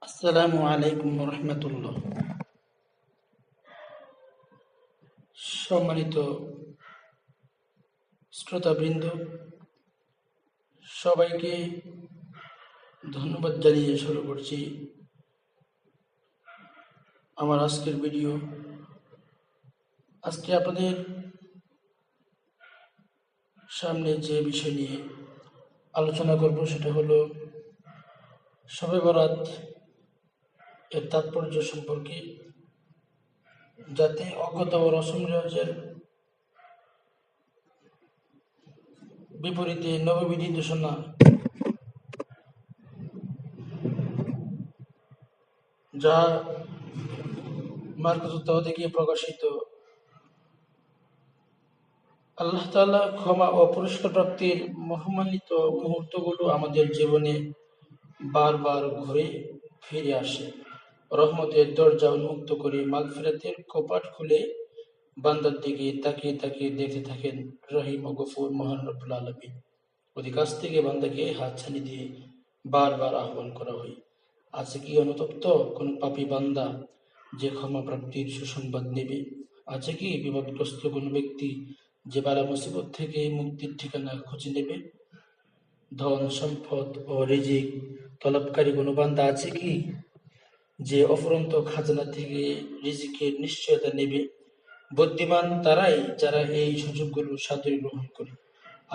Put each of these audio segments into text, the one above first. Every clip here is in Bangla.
আসসালামু আলাইকুম রহমতুল্লাহ। সম্মানিত শ্রোতাবৃন্দ, সবাইকে ধন্যবাদ জানিয়ে শুরু করছি আমার আজকের ভিডিও। আজকে আপনাদের সামনে যে বিষয় নিয়ে আলোচনা করব সেটা হলো শবে বরাত এর তাৎপর্য সম্পর্কে, যাতে অজ্ঞতা ও রসম রেওয়াজের বিপরীতে নবী নির্দেশনা যা মার্কাতুত থেকে প্রকাশিত আল্লাহ তাআলা ক্ষমা ও পুরস্কার প্রাপ্তির মহিমান্বিত মুহূর্তগুলো আমাদের জীবনে বারবার ঘুরে ফিরে আসে। রহমতের দরজা উন্মুক্ত করে মাগফিরাতের কপাট খুলে বান্দার দিকে তাকিয়ে তাকিয়ে দেখতে থাকেন রহিম ও গফুর মহান রব্বুল আলামিন। ওদের কাছ থেকে বান্দাকে হাতছানি দিয়ে বারবার আহ্বান করা হয়। আছে কি অনুতপ্ত কোন পাপী বান্দা যে ক্ষমা প্রাপ্তির সুসংবাদ নেবে? আছে কি বিপদগ্রস্ত কোন ব্যক্তি যে বালা মুসিবত থেকে মুক্তির ঠিকানা খুঁজে নেবে? ধন সম্পদ ও রিজিক তলবকারী কোনো বান্দা আছে কি যে অফুরন্ত খাজনা থেকে রিজিকের নিশ্চয়তা নেবে? বুদ্ধিমান তারাই যারা এই সুযোগগুলো সাদরে গ্রহণ করে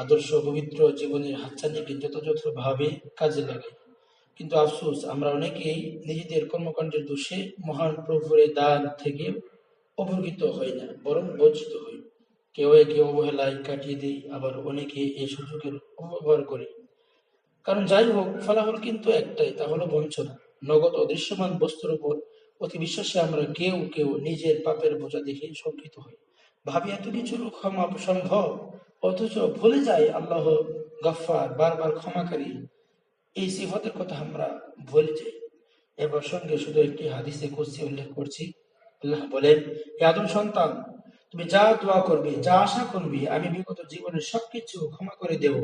আদর্শ পবিত্র জীবনের হাতছানিকে যথাযথভাবে কাজে লাগায়। কিন্তু আফসোস, আমরা অনেকেই নিজেদের কর্মকাণ্ডের দোষে মহান প্রভুর দান থেকে অবহিত হই না, বরং বঞ্চিত হই। কেউ একে অবহেলায় কাটিয়ে দেয়, আবার অনেকে এই সুযোগের অপব্যবহার করে। কারণ যাই হোক, ফলাফল কিন্তু একটাই, তা হলো বঞ্চনা। নগদ অদৃশ্যমান বস্তুর উপর অতি বিশ্বাসে আমরা কেউ কেউ নিজের পাপের বোঝা দেখে শঙ্কিত হই, ভাবি এত কিছুর ক্ষমা সম্ভব, অথচ ভুলে যাই আল্লাহ গফফার, বারবার ক্ষমাকারী। এই সিফাতের কথা আমরা ভুলে যাই। এ প্রসঙ্গে শুধু একটি হাদিসে কুদসি উল্লেখ করছি। আল্লাহ বলেন, হে আদম সন্তান, তুমি যা দোয়া করবে, যা আশা করবে, আমি বিগত জীবনের সবকিছু ক্ষমা করে দেব।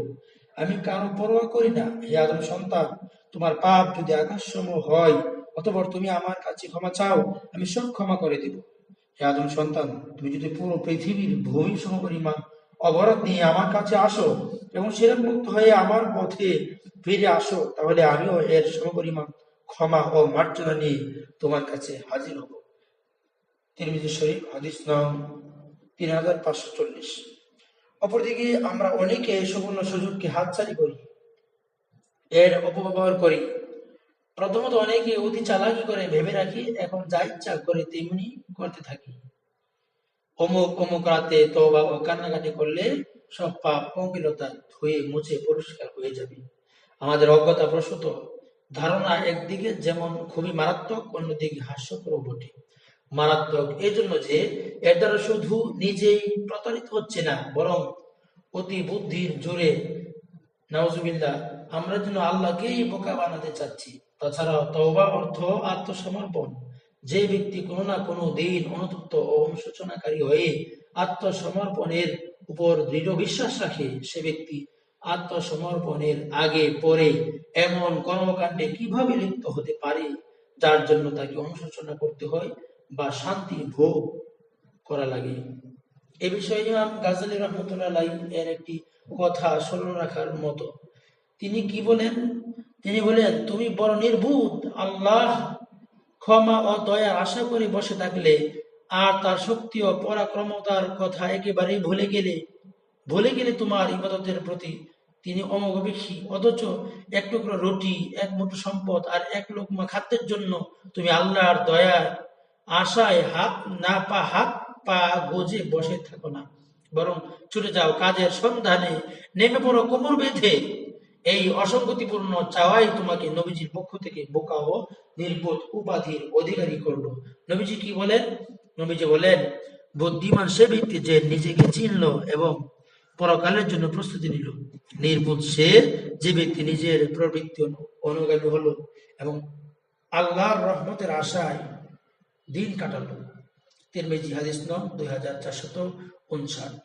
আমি কারো পরোয়া করি না। হে আদম সন্তান, তোমার পাপ যদি আকাশসম হয়, অতঃপর তুমি আমার কাছে ক্ষমা চাও, আমি সব ক্ষমা করে দেব। হে আদম সন্তান, তুমি যদি পুরো পৃথিবীর ভূমি সমপরিমাণ অবরোধ নিয়ে আমার কাছে আসো এবং সেরকম মুক্ত হয়ে আমার পথে ফিরে আসো, তাহলে আমিও এর সমপরিমাণ ক্ষমা ও মার্জনা নিয়ে তোমার কাছে হাজির হব। তিরমিজি শরীফ, হাদিস নং 3540। অপরদিকে আমরা অনেকে সুবর্ণ সুযোগকে হাতছাড়ি করি, এর অপব্যবহার করি। প্রথমত অনেকে অতি চালাকি করে ভেবে রাখি এখন যা ইচ্ছা করে তেমনি করতে থাকি। অমুক অমুক রাতে তওবা ও কান্নাকাটি করলে সব পাপ পঙ্কিলতা ধুয়ে মুছে পরিষ্কার হয়ে যাবে। আমাদের অজ্ঞতা প্রসূত ধারণা একদিকে যেমন খুবই মারাত্মক, অন্যদিকে হাস্যকর বটে। মারাত্মক এই জন্য যে এর দ্বারা শুধু নিজেই প্রতারিত হচ্ছে না, বরং অতি বুদ্ধির জোরে, নাউজুবিল্লাহ, আমরা যেন আল্লাহকেই বোকা বানাতে চাচ্ছি। তাছাড়া তওবা অর্থ আত্মসমর্পণ। যে ব্যক্তি কোনো না কোনো দিন অনুতপ্ত ও অনুশোচনাকারী হয়ে আত্মসমর্পণের উপর দৃঢ় বিশ্বাস রাখে, সে ব্যক্তি আত্মসমর্পণের আগে পরে এমন কর্মকাণ্ডে কিভাবে লিপ্ত হতে পারে যার জন্য তাকে অনুশোচনা করতে হয় বা শান্তি ভোগ করা লাগে। এ বিষয়ে ইমাম গাজ্জালী রহমতুল্লাহ আলাইহি এর একটি কথা স্মরণ রাখার মতো। তিনি কি বলেন? তিনি বলেন, তুমি বড় নির্বোধ। আল্লাহ ক্ষমা ও দয়া আশা করে বসে থাকলে আর তার শক্তি ও পরাক্রমতার কথা একেবারেই ভুলে গেলে তোমার ইবাদতের প্রতি তিনি অমোঘবীক্ষী। অথচ এক টুকরো রুটি, এক মুঠো সম্পদ আর এক লোকমা খাদ্যের জন্য তুমি আল্লাহর দয়ার আশায় হাত পা গোজে বসে থাকো না, বরং ছুটে যাও কাজের সন্ধানে, নেমে পড়ো কোমর বেঁধে। এই অসঙ্গতিপূর্ণ চাওয়াই তোমাকে নবীজির পক্ষ থেকে বোকা ও নির্বোধ উপাধির অধিকারী করলো। নবীজি কি বলেন? নবীজি বলেন, বুদ্ধিমান সে ব্যক্তি যে নিজেকে চিনল এবং পরকালের জন্য প্রস্তুতি নিল। নির্বোধ সে যে ব্যক্তি নিজের প্রবৃত্তি অনুগামী হলো এবং আল্লাহর রহমতের আশায় দিন কাটালো। তিরমিজি হাদিস নং 2459।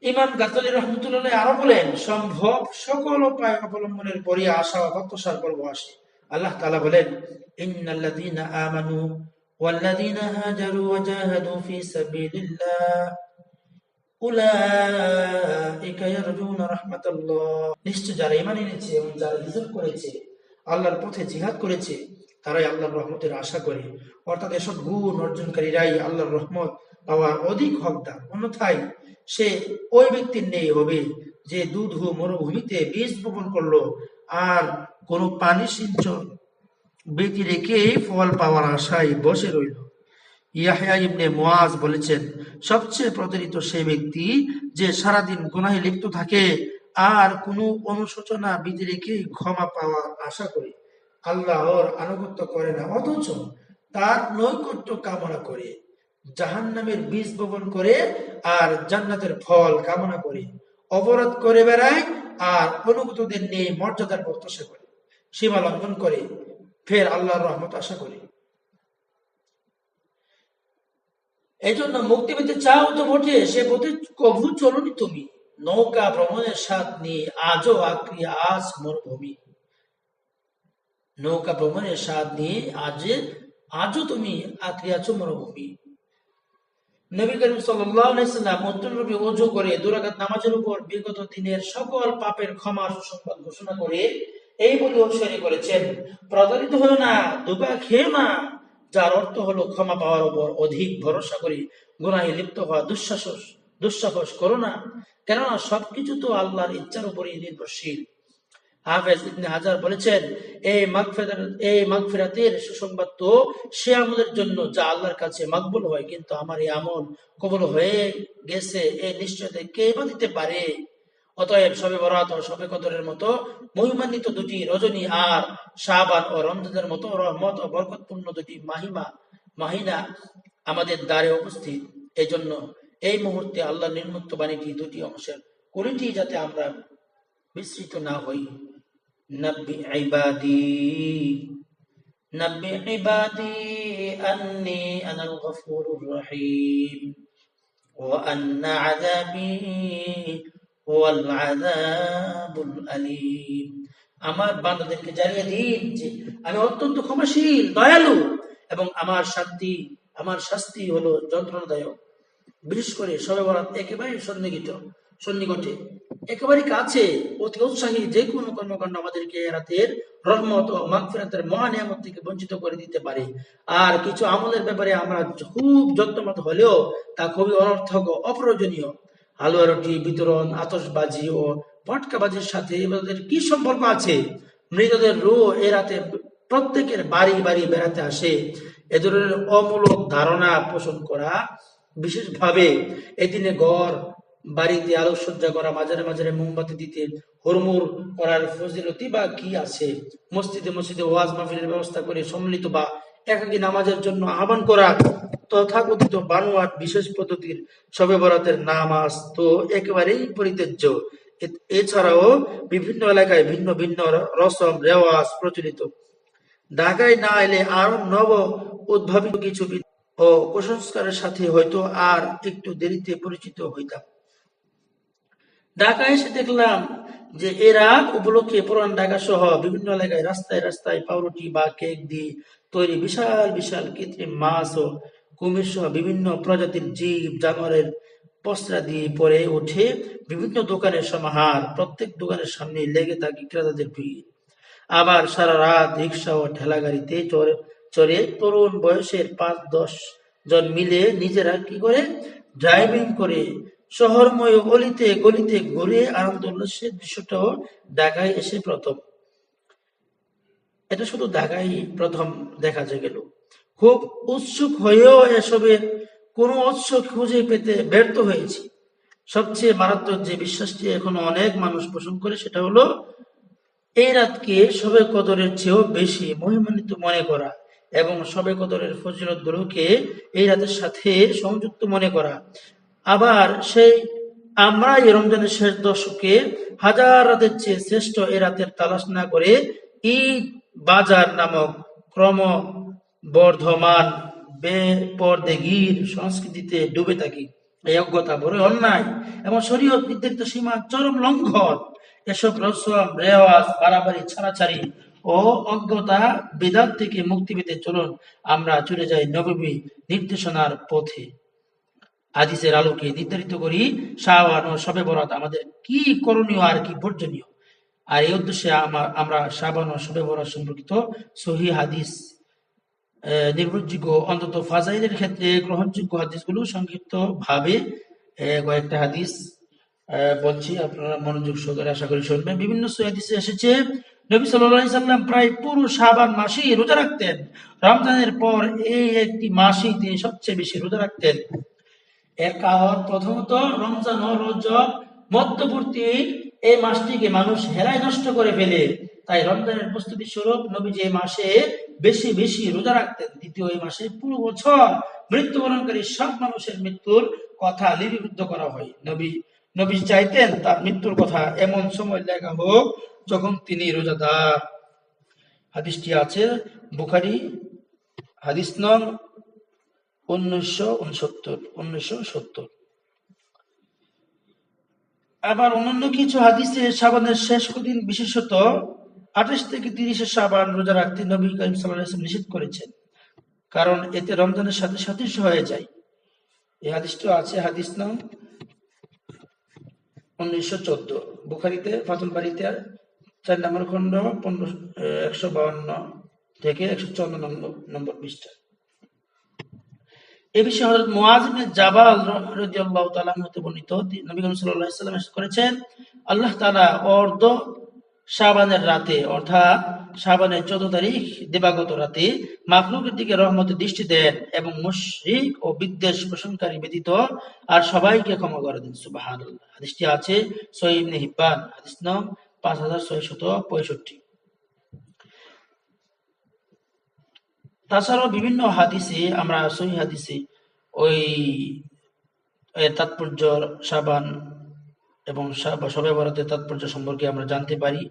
ইমাম গাজ্জালী রহমতুল্লাহ আরো বলেন, সম্ভব সকল উপায় অবলম্বনের পরই আশা ও প্রত্যাশার পর্ব আসে। আল্লাহ তাআলা বলেন, ইন্নাল্লাযীনা আমানু ওয়াল্লাযীনা হাজারু ওয়া জাহাদু ফী সাবিলিল্লাহ উলাইকা ইয়ারজুনা রাহমাতাল্লাহ। নিশ্চয় যারা ঈমান এনেছে এবং যারা হিজরত করেছে, আল্লাহর পথে জিহাদ করেছে, তারাই আল্লাহর রহমতের আশা করে। অর্থাৎ এসব গুণ অর্জনকারীরাই আল্লাহর রহমত পাওয়ার অধিক হকদার। অন্যথায় সে ওই ব্যক্তির নেই হবে যে দুধ মরুভূমিতে বীজ বপন করলো আর কোনো পানি সিঞ্চন ব্যতি রেখে ফল পাওয়ার আশায় বসে রইল। ইয়াহইয়া ইবনে মুআজ বলেছেন, সবচেয়ে প্রতারিত সেই ব্যক্তি যে সারাদিন গুনাহে লিপ্ত থাকে আর কোনো অনুশোচনা বিধি রেখে ক্ষমা পাওয়ার আশা করে, আল্লাহর আনুগত্য করে না, অথচ তার নৈকট্য কামনা করে, জাহান্নামের বীজ বপন করে আর জান্নাতের ফল কামনা করে, অপরাধ করে বেড়ায় আর অনুগতদের নিয়ে মর্যাদার প্রত্যাশা করে, সীমা লঙ্ঘন করে, ফের আল্লাহর রহমত আশা করে। এই জন্য মুক্তি পেতে চাও তো বটে, সে পথে কভু চলনি তুমি। নৌকা ভ্রমণের স্বাদ নিয়ে আজও আঁকড়িয়ে আজ মরুভূমি। নৌকা ভ্রমণের স্বাদ নিয়ে আজও তুমি আঁকড়িয়ে আছো মরুভূমি। নবী করিম সাল্লাল্লাহু আলাইহি সাল্লাম মুত্তানরূপে ওযু করে 2 রাকাত নামাজের উপর বিগত দিনের সকল পাপের ক্ষমা সুসংবাদ ঘোষণা করে এই বলে উৎসাহী করেছেন, প্রতারিত হও না, ধোঁকা খেও না, যার অর্থ হলো ক্ষমা পাওয়ার উপর অধিক ভরসা করে গুনাহে লিপ্ত হওয়া দুঃসাহস করো না, কেননা সবকিছু তো আল্লাহর ইচ্ছার উপরই নির্ভরশীল। হাফেজ ইবনে হাজার বলেছেন, এই মাগফিরাতের সুসংবাদ তো সে আমলের জন্য যা আল্লাহর কাছে মাকবুল হয়, কিন্তু আমার এই আমল কবুল হয়ে গেছে এই নিশ্চয়তা কে বা দিতে পারে? অতএব শবে বরাত ও শবে কদরের মতো মহিমান্বিত দুটি রজনী আর শাবান ও রমজানের মতো রহমত ও বরকতপূর্ণ দুটি মাহিনা আমাদের দ্বারে উপস্থিত। এই জন্য এই মুহূর্তে আল্লাহ নির্মুক্ত বাণীটি দুটি অংশের কোনটি যাতে আমরা বিস্মৃত না হই। نبئ عبادي أني أنا الغفور الرحيم وأن عذابي هو العذاب الأليم। আমার বান্দাদেরকে জানিয়ে দিন যে আমি অত্যন্ত ক্ষমাশীল, দয়ালু, এবং আমার শাস্তি হলো যন্ত্রণাদায়ক। বিশেষ করে শবে বরাত একেবারে সন্নিকটে, একেবারে কাছে, অতি উৎসাহী যে কোনো কর্মকাণ্ড আমাদেরকে রাতের রহমত ও মাগফিরাতের মহা নিয়ামত থেকে বঞ্চিত করে দিতে পারে। আর কিছু আমলের ব্যাপারে আমরা খুব যত্নমত হলেও তা খুবই অনর্থক ও অপ্রয়োজনীয়। হালুয়া রুটি বিতরণ, আতশবাজি ও পটকাবাজির সাথে এদের কি সম্পর্ক আছে? মৃতদের রূহ এ রাতে প্রত্যেকের বাড়ি বাড়ি বেড়াতে আসে। এ ধরনের অমূলক ধারণা পোষণ করা, বিশেষভাবে এদিনে ঘর বাড়িতে আলোকসজ্জা করা, মাঝারে মাঝারে মোমবাতি দিতে হুড়মুড় করার ফজিলতি বা কি আছে? মসজিদে ওয়াজ মাহফিলের ব্যবস্থা করে সম্মিলিত বা একাকী নামাজের জন্য আহ্বান করা, তথাকথিত বানোয়াট বিশেষ পদ্ধতির শবে বরাতের নামাজ তো একেবারেই পরিত্যাজ্য। এছাড়াও বিভিন্ন এলাকায় ভিন্ন ভিন্ন রসম রেওয়াজ প্রচলিত। ঢাকায় না এলে আরো নব উদ্ভাবিত কিছু ও কুসংস্কারের সাথে হয়তো আর একটু দেরিতে পরিচিত হইতাম। ঢাকায় এসে দেখলাম যে এ রাত উপলক্ষে পুরান ঢাকা সহ বিভিন্ন এলাকায় রাস্তায় রাস্তায় পাউরুটি বা কেক দিয়ে তৈরি বিশাল বিশাল কৃত্রিম মাছ ও কুমির সহ বিভিন্ন প্রজাতির জীব জানোয়ারের পসরা দিয়ে পরে ওঠে বিভিন্ন দোকানের সমাহার। প্রত্যেক দোকানের সামনে লেগে থাকে ক্রেতাদের ভিড়। আবার সারা রাত রিক্সা ও ঠেলা গাড়িতে চড়ে তরুণ বয়সের 5-10 জন মিলে নিজেরা কি করে ড্রাইভিং করে শহরময় অলিতে গলিতে ঘুরে আনন্দ উল্লাসের দৃশ্যটাও ঢাকায় এসে প্রথম। এটা শুধু ঢাকায় প্রথম দেখা গেল। খুব উৎসুক হয়েও এসবের কোনো উৎস খুঁজে পেতে ব্যর্থ হয়েছি। সবচেয়ে মারাত্মক যে বিশ্বাসটি এখনো অনেক মানুষ পোষণ করে সেটা হলো এই রাতকে শবে কদরের চেয়েও বেশি মহিমান্বিত মনে করা এবং শবে কদরের ফজিলত গুলোকে এই রাতের সাথে সংযুক্ত মনে করা। আবার সেই আমরা এই রমজানের শেষ দশকে হাজার রাতের চেয়ে শ্রেষ্ঠ এই রাতের তালাশ না করে ঈদ বাজার নামক ক্রমবর্ধমান বেপরদেগির সংস্কৃতিতে ডুবে থাকি। এই অজ্ঞতা বড় অন্যায় এবং শরীয়ত নির্ধারিত সীমা চরম লঙ্ঘন। এসব রসম রেওয়াজ বাড়াবাড়ি ছাড়াছাড়ি ও অজ্ঞতা বিদাত থেকে মুক্তি পেতে চলুন আমরা চলে যাই নববী নির্দেশনার পথে। হাদিসের আলোকে নির্ধারিত করি শাবান ও শবে বরাত আমাদের কি করণীয় আর কি বর্জনীয়। আর এই উদ্দেশ্যে আমরা শাবান ও শবে বরাত সম্পর্কিত সহিহ হাদিস, নির্ভরযোগ্য অন্তত ফাজাইলের ক্ষেত্রে গ্রহণযোগ্য হাদিসগুলো সংক্ষিপ্ত ভাবে কয়েকটা হাদিস বলছি, আপনারা মনোযোগ সহকারে আশা করি শুনবেন। বিভিন্ন হাদিসে এসেছে নবী সাল্লাল্লাহু আলাইহি সাল্লাম প্রায় পুরো শাবান মাসেই রোজা রাখতেন। রমজানের পর এই একটি মাসেই তিনি সবচেয়ে বেশি রোজা রাখতেন। এর কারণ প্রথমত রমজান ও রজব মধ্যবর্তী এই মাসটিকে মানুষ হেলায় নষ্ট করে ফেলে, তাই রমজানের প্রস্তুতি স্বরূপ নবীজি এই মাসে বেশি বেশি রোজা রাখতেন। দ্বিতীয়, এই মাসে পুরো বছর মৃত্যুবরণকারী সব মানুষের মৃত্যুর কথা লিপিবদ্ধ করা হয়। নবী চাইতেন তার মৃত্যুর কথা এমন সময় লেখা হোক যখন তিনি রোজাদার। হাদিসটি আছে বুখারী, হাদিস নং 1969। আবার অন্যান্য কিছু হাদিসে শাবানের শেষ কদিন বিশেষত 28 থেকে 30 শাবান রোজা রাখতে নবী করিম সাল্লাল্লাহু আলাইহি ওয়াসাল্লাম নিষেধ করেছেন, কারণ এতে রমজানের সাথে সাথে হয়ে যায়। এই হাদিসটি আছে হাদিস নং 1914, বুখারীতে ফাতুল বারীতে 4 নম্বর খণ্ড 152 থেকে 154 নম্বর পৃষ্ঠা। এ বিষয়ে হযরত মুআয ইবনে জাবাল রাদিয়াল্লাহু তাআলা আনহু হতে বর্ণিত, নবী করিম সাল্লাল্লাহু আলাইহি ওয়াসাল্লাম ইরশাদ করেছেন, আল্লাহ তাআলা অর্ধ শাবানের রাতে অর্থাৎ শাবানের 14 তারিখ দিবাগত রাতে মাখলুকের দিকে রহমতের দৃষ্টি দেন এবং মুশরিক ও বিদ্বেষ পোষণকারী ব্যতীত আর সবাইকে ক্ষমা করে দেন। সুবহানাল্লাহ। হাদিসটি আছে সহিহ ইবনে হিব্বান, হাদিস নং 5665। তাছাড়াও বিভিন্ন হাদিসে আমরা সহিহ হাদিসে ওই তাৎপর্য শাবান এবং শবে বরাতের তাৎপর্য সম্পর্কে আমরা জানতে পারি।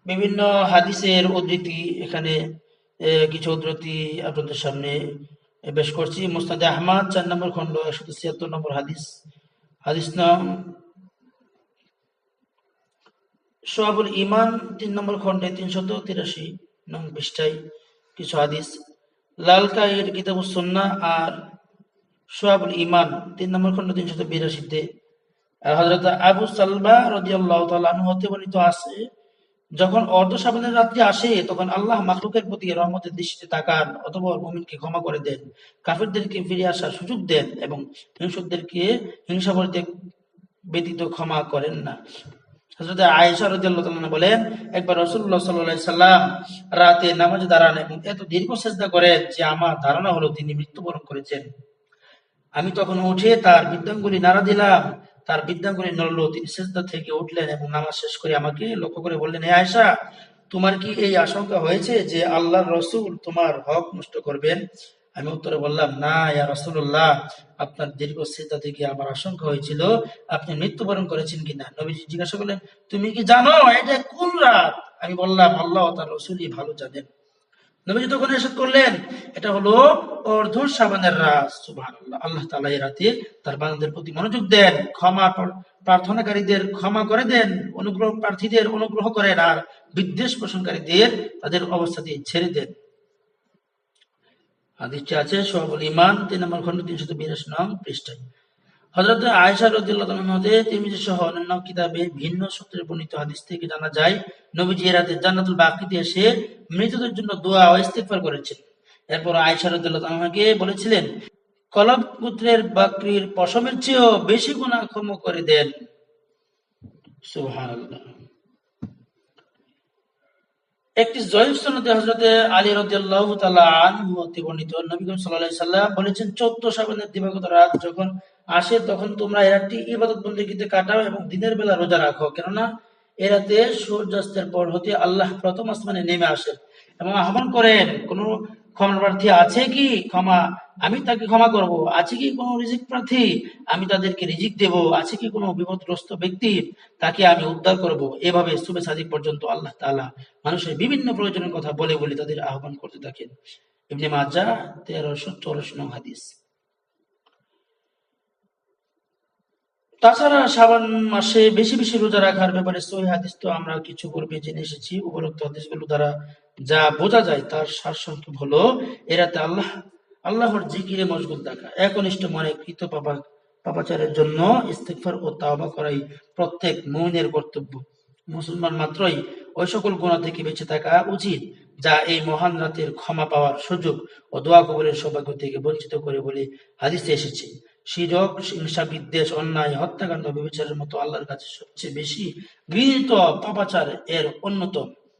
বিভিন্ন হাদিসের উদ্ধৃতি এখানে কিছু উদ্ধৃতি আপনাদের সামনে পেশ করছি। মুসনাদে আহমদ 4 নম্বর খণ্ড 176 নম্বর হাদিস, হাদিস নং শুআবুল ঈমান 3 নম্বর খণ্ডে 383 নং পৃষ্ঠায় কিছু হাদিস, লালকাইয়ের কিতাবুস সুন্নাহ আর শুআবুল ঈমান 3 নম্বর খণ্ড 382-তে হযরত আবু সালমা রাদিয়াল্লাহু তাআলা আনহু হতে বর্ণিত আছে, যখন অর্ধ শাবানের রাত্রি আসে তখন আল্লাহ মাখলুকের প্রতি রহমতের দৃষ্টিতে তাকান, অতঃপর মুমিনকে ক্ষমা করে দেন, কাফিরদেরকে ফিরে আসার সুযোগ দেন এবং হিংসুকদেরকে হিংসা বলতে ব্যতীত ক্ষমা করেন না। হযরত আয়েশা রাদিয়াল্লাহু তাআলা বলেন, একবার রাসূলুল্লাহ সাল্লাল্লাহু আলাইহি সাল্লাম রাতে নামাজে দাঁড়ান এবং এত দীর্ঘ সিজদা করেন যে আমার ধারণা হলো তিনি মৃত্যুবরণ করেছেন। আমি তখন উঠে তার বৃদ্ধাঙ্গুলি নাড়া দিলাম, তার বৃদ্ধাঙ্গুলি নড়ল, তিনি সিজদা থেকে উঠলেন এবং নামাজ শেষ করে আমাকে লক্ষ্য করে বললেন, হে আয়েশা, তোমার কি এই আশঙ্কা হয়েছে যে আল্লাহর রাসূল তোমার হক নষ্ট করবেন? আমি উত্তরে বললাম, না ইয়া রাসূলুল্লাহ, আপনার দীর্ঘ সিজদা থেকে আমার আশঙ্কা হয়েছিল আপনি মৃত্যুবরণ করেছেন কিনা। নবীজি জিজ্ঞাসা করলেন, তুমি কি জানো এটা কোন রাত? আমি বললাম, আল্লাহ ও তার রাসূলই ভালো জানেন। নবীজি তখন ইরশাদ করলেন, এটা হলো অর্ধ শাবানের রাত। সুবহানাল্লাহ। আল্লাহ তাআলা এই রাতে তার বান্দাদের প্রতি মনোযোগ দেন, ক্ষমা প্রার্থনাকারীদের ক্ষমা করে দেন, অনুগ্রহ প্রার্থীদের অনুগ্রহ করেন আর বিদ্বেষ পোষণকারীদের তাদের অবস্থাতে ছেড়ে দেন। হাদিসটি আছে শুআবুল ঈমান 3 নম্বর খণ্ড 382 নং পৃষ্ঠায়। হযরত আয়েশা রাদিয়াল্লাহু আনহা হতে তিরমিজি সহ অন্যান্য কিতাবে ভিন্ন সূত্রে বর্ণিত হাদিস থেকে জানা যায়, নবীজি এ রাতে জান্নাতুল বাকিতে এসে মৃতদের জন্য দোয়া ও ইস্তিগফার করেছেন। এরপর আয়েশা রাদিয়াল্লাহু আনহাকে বলেছিলেন, কলব পুত্রের বাকরির পশমের চেয়েও বেশি গুনাহ ক্ষমা করে দেন। সুবহানাল্লাহ। একটি জয়ীফ সনদে হযরত আলী রাদিয়াল্লাহু তাআলা আনহু হতে বর্ণিত, নবী করিম সাল্লাল্লাহু আলাইহি সাল্লাম বলেছেন, 14 শাবানের দিবাগত রাত যখন আসে তখন তোমরা এই রাতটি ইবাদত বন্দেগীতে কাটাও এবং দিনের বেলা রোজা রাখো, কেননা এ রাতে সূর্যাস্তের পর হতে আল্লাহ প্রথম আসমানে নেমে আসেন এবং আহ্বান করেন, কোন ক্ষমা প্রার্থী আছে কি? আমি তাকে ক্ষমা করব। আছে কি কোনো রিজিক প্রার্থী? আমি তাদেরকে রিজিক দেব। আছে কি কোনো বিপদগ্রস্ত ব্যক্তি? তাকে আমি উদ্ধার করব। এভাবে সুবে সাদিক পর্যন্ত আল্লাহ তাআলা মানুষের বিভিন্ন প্রয়োজনের কথা বলে বলে তাদের আহ্বান করতে থাকেন। ইবনে মাজাহ 1384 নং হাদিস। তাছাড়া শাবান মাসে বেশি বেশি রোজা রাখার ব্যাপারে সহিহ হাদিস তো আমরা কিছু পূর্বে জেনে এসেছি। উপরোক্ত হাদিসগুলো দ্বারা যা বোঝা যায় তার সারসংক্ষেপ হলো, এরাতে আল্লাহর জিকিরে মশগুল থাকা, একনিষ্ঠ মনে কৃত পাপাচারের জন্য ইস্তিগফার ও তাওবা করাই প্রত্যেক মুমিনের কর্তব্য। মুসলমান মাত্রই ওই সকল গুনাহ থেকে বেঁচে থাকা উচিত যা এই মহান রাতের ক্ষমা পাওয়ার সুযোগ ও দোয়া কবুলের সৌভাগ্য থেকে বঞ্চিত করে বলে হাদিসে এসেছে। শিরক, হিংসা, বিদ্বেষ, অন্যায়, হত্যাকাণ্ড, ব্যভিচারের মতো আল্লাহর কাছে সবচেয়ে বেশি ঘৃণিত পাপাচার এর অন্যতম।